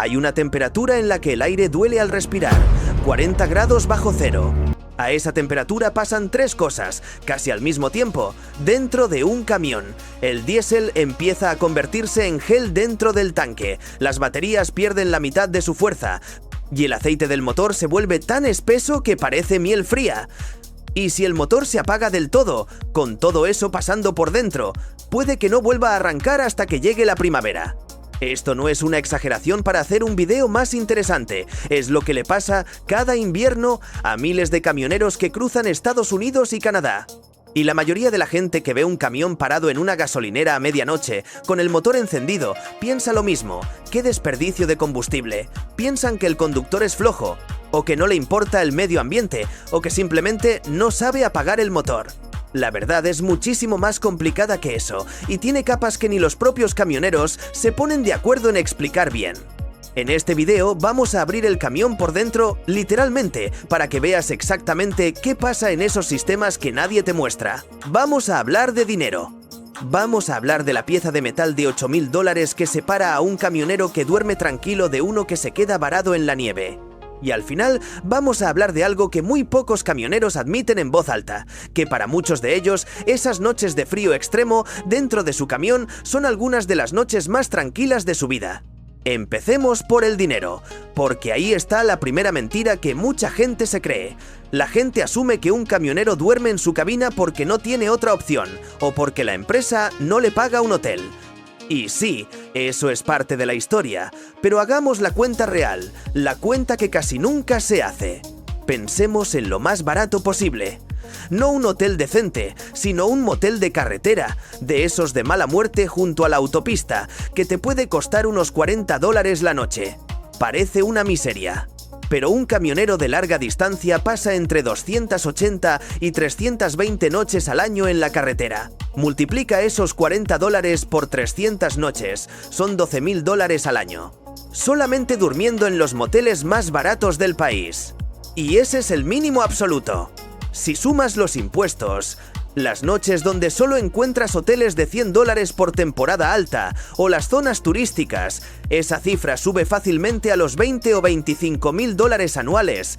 Hay una temperatura en la que el aire duele al respirar, 40 grados bajo cero. A esa temperatura pasan tres cosas, casi al mismo tiempo, dentro de un camión. El diésel empieza a convertirse en gel dentro del tanque, las baterías pierden la mitad de su fuerza, y el aceite del motor se vuelve tan espeso que parece miel fría. Y si el motor se apaga del todo, con todo eso pasando por dentro, puede que no vuelva a arrancar hasta que llegue la primavera. Esto no es una exageración para hacer un video más interesante, es lo que le pasa cada invierno a miles de camioneros que cruzan Estados Unidos y Canadá. Y la mayoría de la gente que ve un camión parado en una gasolinera a medianoche, con el motor encendido, piensa lo mismo: ¡qué desperdicio de combustible! Piensan que el conductor es flojo, o que no le importa el medio ambiente, o que simplemente no sabe apagar el motor. La verdad es muchísimo más complicada que eso, y tiene capas que ni los propios camioneros se ponen de acuerdo en explicar bien. En este video vamos a abrir el camión por dentro, literalmente, para que veas exactamente qué pasa en esos sistemas que nadie te muestra. Vamos a hablar de dinero. Vamos a hablar de la pieza de metal de $8.000 que separa a un camionero que duerme tranquilo de uno que se queda varado en la nieve. Y al final vamos a hablar de algo que muy pocos camioneros admiten en voz alta, que para muchos de ellos esas noches de frío extremo dentro de su camión son algunas de las noches más tranquilas de su vida. Empecemos por el dinero, porque ahí está la primera mentira que mucha gente se cree. La gente asume que un camionero duerme en su cabina porque no tiene otra opción, o porque la empresa no le paga un hotel. Y sí, eso es parte de la historia, pero hagamos la cuenta real, la cuenta que casi nunca se hace. Pensemos en lo más barato posible. No un hotel decente, sino un motel de carretera, de esos de mala muerte junto a la autopista, que te puede costar unos $40 la noche. Parece una miseria. Pero un camionero de larga distancia pasa entre 280 y 320 noches al año en la carretera. Multiplica esos $40 por 300 noches, son $12.000 al año. Solamente durmiendo en los moteles más baratos del país. Y ese es el mínimo absoluto. Si sumas los impuestos, las noches donde solo encuentras hoteles de $100 por temporada alta o las zonas turísticas, esa cifra sube fácilmente a los $20 o $25.000 anuales,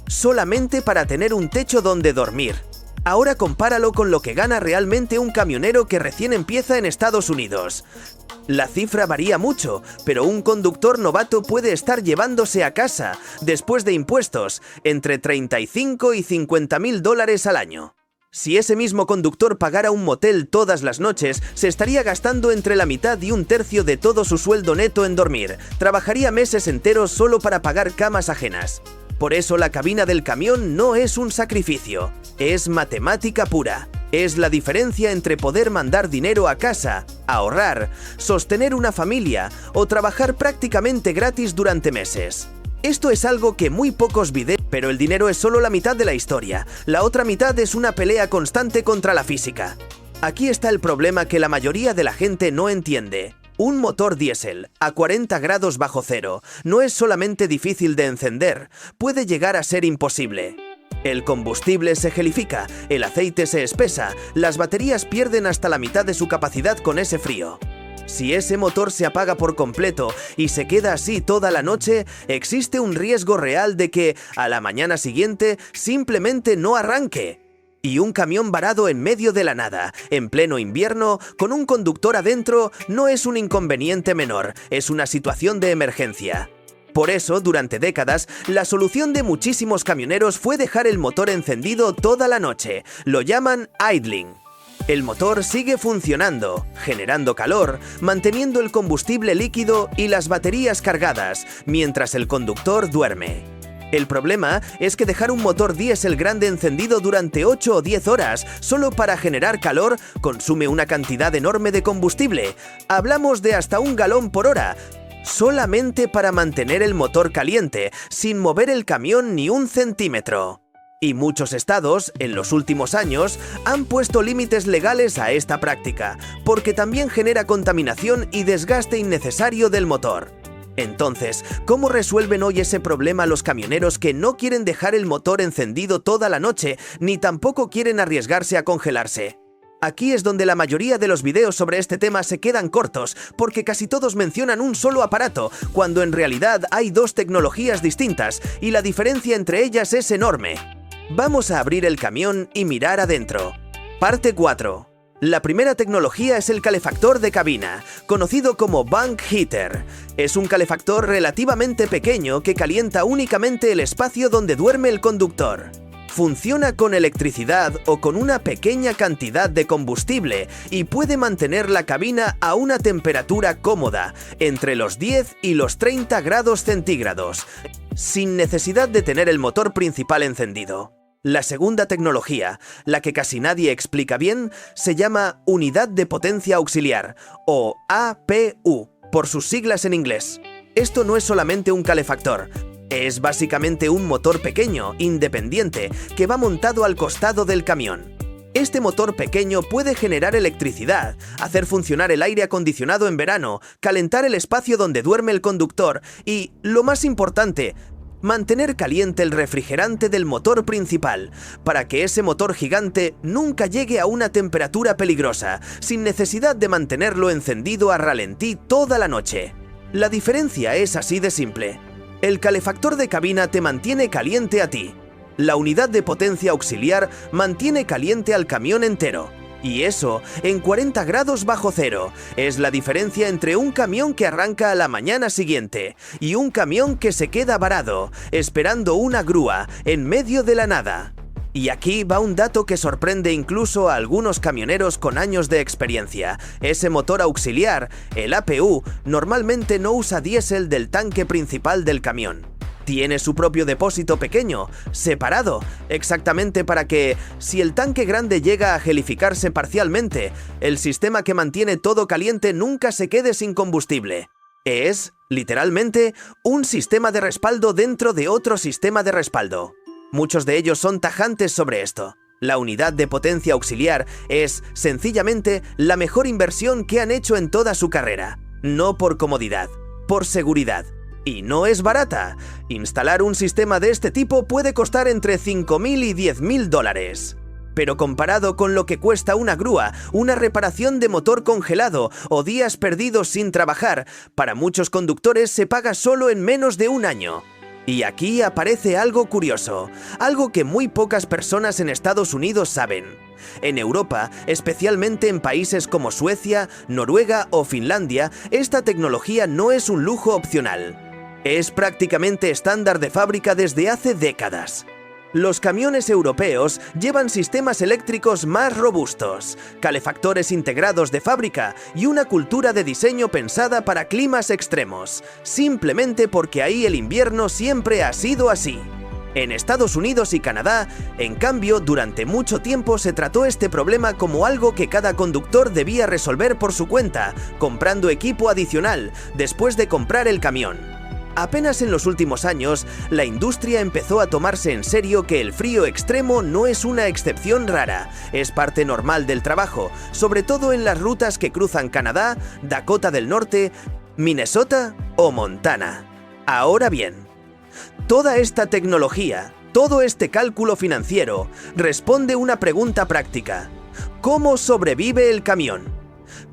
solamente para tener un techo donde dormir. Ahora compáralo con lo que gana realmente un camionero que recién empieza en Estados Unidos. La cifra varía mucho, pero un conductor novato puede estar llevándose a casa, después de impuestos, entre $35 y $50.000 al año. Si ese mismo conductor pagara un motel todas las noches, se estaría gastando entre la mitad y un tercio de todo su sueldo neto en dormir. Trabajaría meses enteros solo para pagar camas ajenas. Por eso la cabina del camión no es un sacrificio, es matemática pura. Es la diferencia entre poder mandar dinero a casa, ahorrar, sostener una familia o trabajar prácticamente gratis durante meses. Esto es algo que muy pocos videos, pero el dinero es solo la mitad de la historia. La otra mitad es una pelea constante contra la física. Aquí está el problema que la mayoría de la gente no entiende. Un motor diésel a 40 grados bajo cero no es solamente difícil de encender, puede llegar a ser imposible. El combustible se gelifica, el aceite se espesa, las baterías pierden hasta la mitad de su capacidad con ese frío. Si ese motor se apaga por completo y se queda así toda la noche, existe un riesgo real de que, a la mañana siguiente, simplemente no arranque. Y un camión varado en medio de la nada, en pleno invierno, con un conductor adentro, no es un inconveniente menor, es una situación de emergencia. Por eso, durante décadas, la solución de muchísimos camioneros fue dejar el motor encendido toda la noche. Lo llaman idling. El motor sigue funcionando, generando calor, manteniendo el combustible líquido y las baterías cargadas, mientras el conductor duerme. El problema es que dejar un motor diésel grande encendido durante 8 o 10 horas solo para generar calor consume una cantidad enorme de combustible. Hablamos de hasta 1 galón por hora, solamente para mantener el motor caliente, sin mover el camión ni un centímetro. Y muchos estados, en los últimos años, han puesto límites legales a esta práctica, porque también genera contaminación y desgaste innecesario del motor. Entonces, ¿cómo resuelven hoy ese problema los camioneros que no quieren dejar el motor encendido toda la noche, ni tampoco quieren arriesgarse a congelarse? Aquí es donde la mayoría de los videos sobre este tema se quedan cortos, porque casi todos mencionan un solo aparato, cuando en realidad hay dos tecnologías distintas y la diferencia entre ellas es enorme. Vamos a abrir el camión y mirar adentro. Parte 4. La primera tecnología es el calefactor de cabina, conocido como bunk heater. Es un calefactor relativamente pequeño que calienta únicamente el espacio donde duerme el conductor. Funciona con electricidad o con una pequeña cantidad de combustible y puede mantener la cabina a una temperatura cómoda, entre los 10 y los 30 grados centígrados, sin necesidad de tener el motor principal encendido. La segunda tecnología, la que casi nadie explica bien, se llama unidad de potencia auxiliar, o APU, por sus siglas en inglés. Esto no es solamente un calefactor. Es básicamente un motor pequeño, independiente, que va montado al costado del camión. Este motor pequeño puede generar electricidad, hacer funcionar el aire acondicionado en verano, calentar el espacio donde duerme el conductor y, lo más importante, mantener caliente el refrigerante del motor principal, para que ese motor gigante nunca llegue a una temperatura peligrosa, sin necesidad de mantenerlo encendido a ralentí toda la noche. La diferencia es así de simple. El calefactor de cabina te mantiene caliente a ti. La unidad de potencia auxiliar mantiene caliente al camión entero. Y eso en 40 grados bajo cero. Es la diferencia entre un camión que arranca a la mañana siguiente y un camión que se queda varado, esperando una grúa en medio de la nada. Y aquí va un dato que sorprende incluso a algunos camioneros con años de experiencia. Ese motor auxiliar, el APU, normalmente no usa diésel del tanque principal del camión. Tiene su propio depósito pequeño, separado, exactamente para que, si el tanque grande llega a gelificarse parcialmente, el sistema que mantiene todo caliente nunca se quede sin combustible. Es, literalmente, un sistema de respaldo dentro de otro sistema de respaldo. Muchos de ellos son tajantes sobre esto. La unidad de potencia auxiliar es, sencillamente, la mejor inversión que han hecho en toda su carrera. No por comodidad, por seguridad. Y no es barata. Instalar un sistema de este tipo puede costar entre $5.000 y $10.000. Pero comparado con lo que cuesta una grúa, una reparación de motor congelado o días perdidos sin trabajar, para muchos conductores se paga solo en menos de un año. Y aquí aparece algo curioso, algo que muy pocas personas en Estados Unidos saben. En Europa, especialmente en países como Suecia, Noruega o Finlandia, esta tecnología no es un lujo opcional. Es prácticamente estándar de fábrica desde hace décadas. Los camiones europeos llevan sistemas eléctricos más robustos, calefactores integrados de fábrica y una cultura de diseño pensada para climas extremos, simplemente porque ahí el invierno siempre ha sido así. En Estados Unidos y Canadá, en cambio, durante mucho tiempo se trató este problema como algo que cada conductor debía resolver por su cuenta, comprando equipo adicional después de comprar el camión. Apenas en los últimos años, la industria empezó a tomarse en serio que el frío extremo no es una excepción rara, es parte normal del trabajo, sobre todo en las rutas que cruzan Canadá, Dakota del Norte, Minnesota o Montana. Ahora bien, toda esta tecnología, todo este cálculo financiero, responde una pregunta práctica: ¿cómo sobrevive el camión?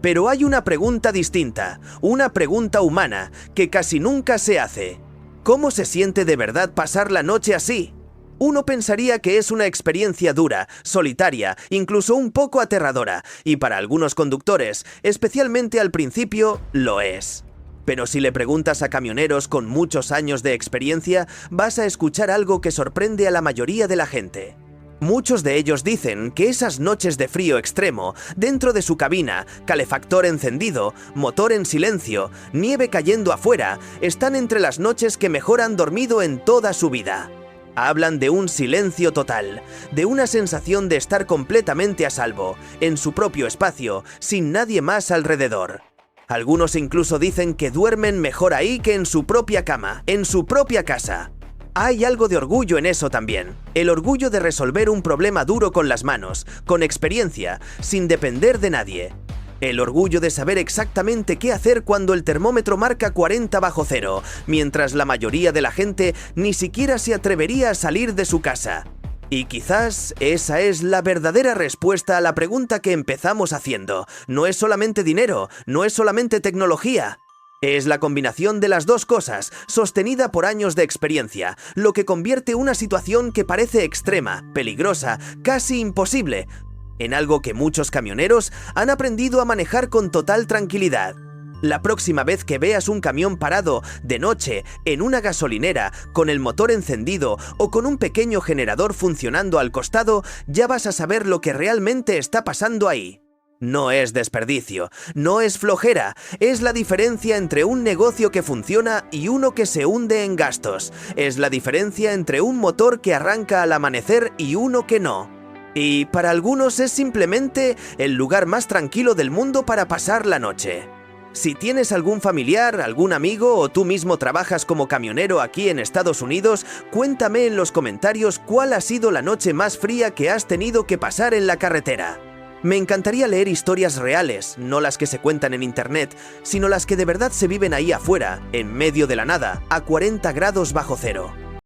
Pero hay una pregunta distinta, una pregunta humana, que casi nunca se hace. ¿Cómo se siente de verdad pasar la noche así? Uno pensaría que es una experiencia dura, solitaria, incluso un poco aterradora, y para algunos conductores, especialmente al principio, lo es. Pero si le preguntas a camioneros con muchos años de experiencia, vas a escuchar algo que sorprende a la mayoría de la gente. Muchos de ellos dicen que esas noches de frío extremo, dentro de su cabina, calefactor encendido, motor en silencio, nieve cayendo afuera, están entre las noches que mejor han dormido en toda su vida. Hablan de un silencio total, de una sensación de estar completamente a salvo, en su propio espacio, sin nadie más alrededor. Algunos incluso dicen que duermen mejor ahí que en su propia cama, en su propia casa. Hay algo de orgullo en eso también, el orgullo de resolver un problema duro con las manos, con experiencia, sin depender de nadie. El orgullo de saber exactamente qué hacer cuando el termómetro marca 40 bajo cero, mientras la mayoría de la gente ni siquiera se atrevería a salir de su casa. Y quizás esa es la verdadera respuesta a la pregunta que empezamos haciendo. No es solamente dinero, no es solamente tecnología. Es la combinación de las dos cosas, sostenida por años de experiencia, lo que convierte una situación que parece extrema, peligrosa, casi imposible, en algo que muchos camioneros han aprendido a manejar con total tranquilidad. La próxima vez que veas un camión parado, de noche, en una gasolinera, con el motor encendido o con un pequeño generador funcionando al costado, ya vas a saber lo que realmente está pasando ahí. No es desperdicio, no es flojera, es la diferencia entre un negocio que funciona y uno que se hunde en gastos. Es la diferencia entre un motor que arranca al amanecer y uno que no. Y para algunos es simplemente el lugar más tranquilo del mundo para pasar la noche. Si tienes algún familiar, algún amigo o tú mismo trabajas como camionero aquí en Estados Unidos, cuéntame en los comentarios cuál ha sido la noche más fría que has tenido que pasar en la carretera. Me encantaría leer historias reales, no las que se cuentan en internet, sino las que de verdad se viven ahí afuera, en medio de la nada, a 40 grados bajo cero.